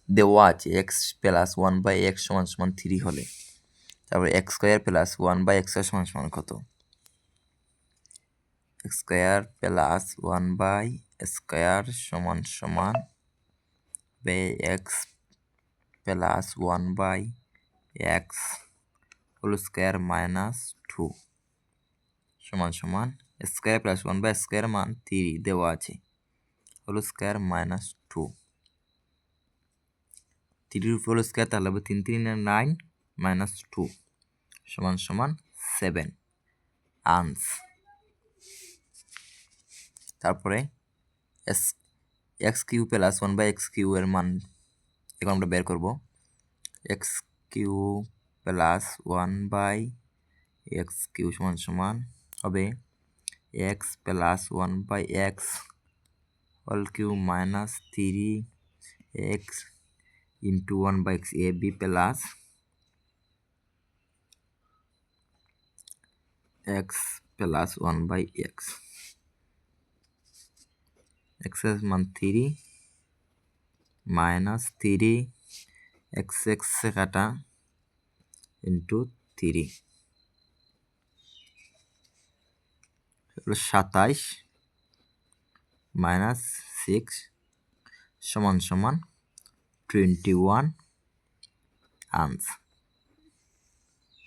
দেওয়া আছে x plus one by x সমান সমান 3 হলে, তারপর x square plus one by x সমান সমান কত? X square plus one by square সমান সমান x plus one by x whole square minus 2 সমান সমান square plus one by square মান 3 দেওয়া আছে whole square minus 2, 3 whole square তাহলে হবে 3 3 9 মাইনাস 2 সমান সমান 7 আনস। তারপরে x cube plus one by x cube এর মান এখন আমরা বের করবো। X cube plus one by x cube সমান সমান হবে x plus one by x whole cube minus 3 x into one by x A B plus x plus one by x, এক্সের মান 3 মাইনাস 3 এক্স এক্স কাটা ইন্টু 3 27 মাইনাস 6 সমান সমান 21 আনস।